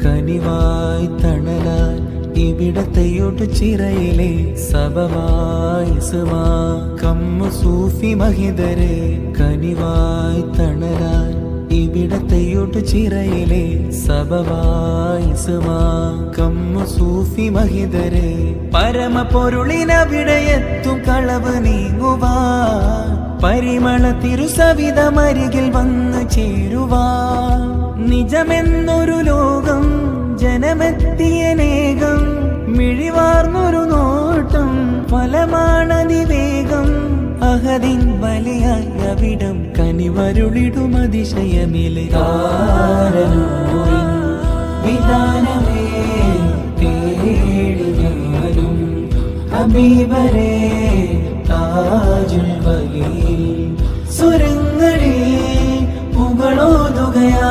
കനിവായി തണലായി ഇവിടത്തെയൊട്ടു ചിറയിലെ സബവായി സുമാ കമ്മു സൂഫി മഹിതരെ കനിവായി തണലായി ഇവിടത്തെയൊട്ടു ചിറയിലെ സബവായി സുമാ കമ്മു സൂഫി മഹിതരെ പരമപൊരുളിനവിടെയെത്തും കളവ് നീങ്ങുവാ പരിമള തിരുസവിധമരികിൽ വന്നു ചേരുവാ നിജമെന്നൊരു ലോകം ജനമെത്തിയനേകം മിഴിവാർന്നൊരു നോട്ടം ഫലമാണതിവേഗം അഹദിൻ ബലിയായി അവിടം കനിവരുളിടും അതിശയമിലെ വിധാനമേ തേടി ഞാനും ഹബീബരേ താജുൽ വലി സുരങ്ങളിൽ പുകളോതുകയാ